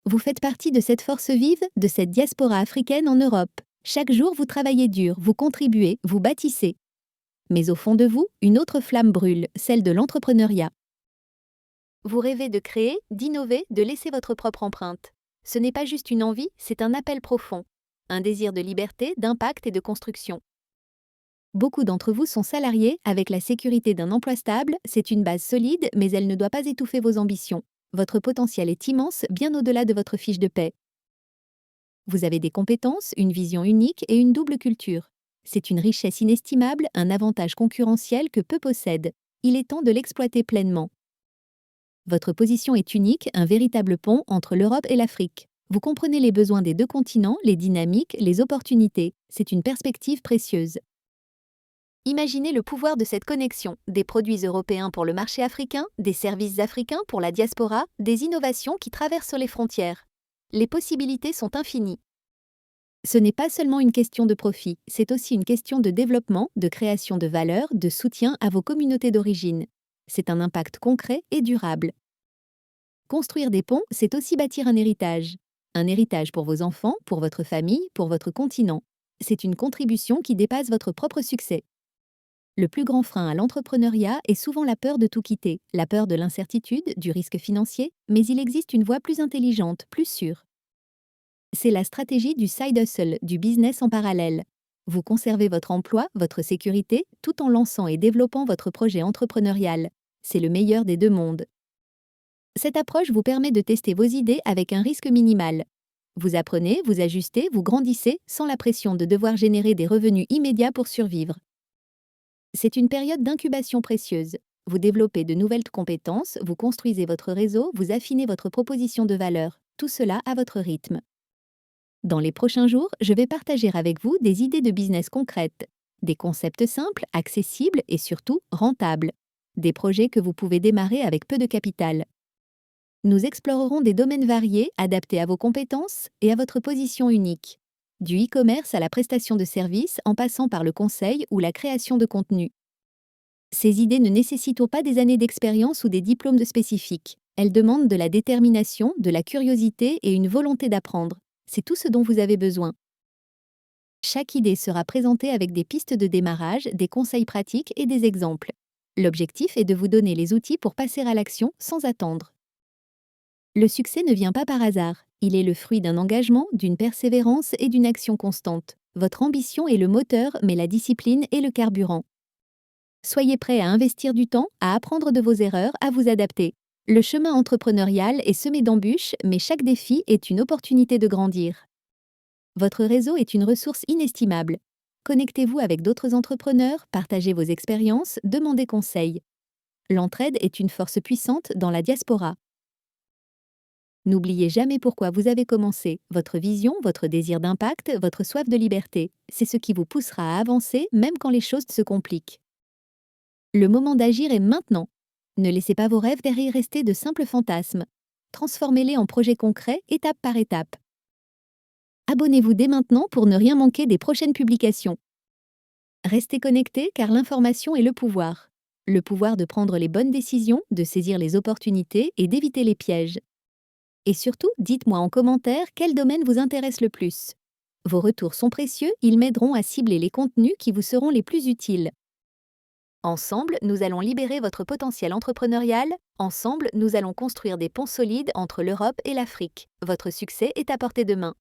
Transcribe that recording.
Vous faites partie de cette force vive, de cette diaspora africaine en Europe. Chaque jour, vous travaillez dur, vous contribuez, vous bâtissez. Mais au fond de vous, une autre flamme brûle, celle de l'entrepreneuriat. Vous rêvez de créer, d'innover, de laisser votre propre empreinte. Ce n'est pas juste une envie, c'est un appel profond. Un désir de liberté, d'impact et de construction. Beaucoup d'entre vous sont salariés, avec la sécurité d'un emploi stable, c'est une base solide, mais elle ne doit pas étouffer vos ambitions. Votre potentiel est immense, bien au-delà de votre fiche de paie. Vous avez des compétences, une vision unique et une double culture. C'est une richesse inestimable, un avantage concurrentiel que peu possèdent. Il est temps de l'exploiter pleinement. Votre position est unique, un véritable pont entre l'Europe et l'Afrique. Vous comprenez les besoins des deux continents, les dynamiques, les opportunités. C'est une perspective précieuse. Imaginez le pouvoir de cette connexion, des produits européens pour le marché africain, des services africains pour la diaspora, des innovations qui traversent les frontières. Les possibilités sont infinies. Ce n'est pas seulement une question de profit, c'est aussi une question de développement, de création de valeur, de soutien à vos communautés d'origine. C'est un impact concret et durable. Construire des ponts, c'est aussi bâtir un héritage. Un héritage pour vos enfants, pour votre famille, pour votre continent. C'est une contribution qui dépasse votre propre succès. Le plus grand frein à l'entrepreneuriat est souvent la peur de tout quitter, la peur de l'incertitude, du risque financier, mais il existe une voie plus intelligente, plus sûre. C'est la stratégie du side hustle, du business en parallèle. Vous conservez votre emploi, votre sécurité, tout en lançant et développant votre projet entrepreneurial. C'est le meilleur des deux mondes. Cette approche vous permet de tester vos idées avec un risque minimal. Vous apprenez, vous ajustez, vous grandissez sans la pression de devoir générer des revenus immédiats pour survivre. C'est une période d'incubation précieuse. Vous développez de nouvelles compétences, vous construisez votre réseau, vous affinez votre proposition de valeur. Tout cela à votre rythme. Dans les prochains jours, je vais partager avec vous des idées de business concrètes, des concepts simples, accessibles et surtout rentables. Des projets que vous pouvez démarrer avec peu de capital. Nous explorerons des domaines variés, adaptés à vos compétences et à votre position unique. Du e-commerce à la prestation de services en passant par le conseil ou la création de contenu. Ces idées ne nécessitent pas des années d'expérience ou des diplômes spécifiques. Elles demandent de la détermination, de la curiosité et une volonté d'apprendre. C'est tout ce dont vous avez besoin. Chaque idée sera présentée avec des pistes de démarrage, des conseils pratiques et des exemples. L'objectif est de vous donner les outils pour passer à l'action sans attendre. Le succès ne vient pas par hasard. Il est le fruit d'un engagement, d'une persévérance et d'une action constante. Votre ambition est le moteur, mais la discipline est le carburant. Soyez prêt à investir du temps, à apprendre de vos erreurs, à vous adapter. Le chemin entrepreneurial est semé d'embûches, mais chaque défi est une opportunité de grandir. Votre réseau est une ressource inestimable. Connectez-vous avec d'autres entrepreneurs, partagez vos expériences, demandez conseil. L'entraide est une force puissante dans la diaspora. N'oubliez jamais pourquoi vous avez commencé, votre vision, votre désir d'impact, votre soif de liberté. C'est ce qui vous poussera à avancer même quand les choses se compliquent. Le moment d'agir est maintenant. Ne laissez pas vos rêves derrière rester de simples fantasmes. Transformez-les en projets concrets, étape par étape. Abonnez-vous dès maintenant pour ne rien manquer des prochaines publications. Restez connectés car l'information est le pouvoir. Le pouvoir de prendre les bonnes décisions, de saisir les opportunités et d'éviter les pièges. Et surtout, dites-moi en commentaire quel domaine vous intéresse le plus. Vos retours sont précieux, ils m'aideront à cibler les contenus qui vous seront les plus utiles. Ensemble, nous allons libérer votre potentiel entrepreneurial. Ensemble, nous allons construire des ponts solides entre l'Europe et l'Afrique. Votre succès est à portée de main.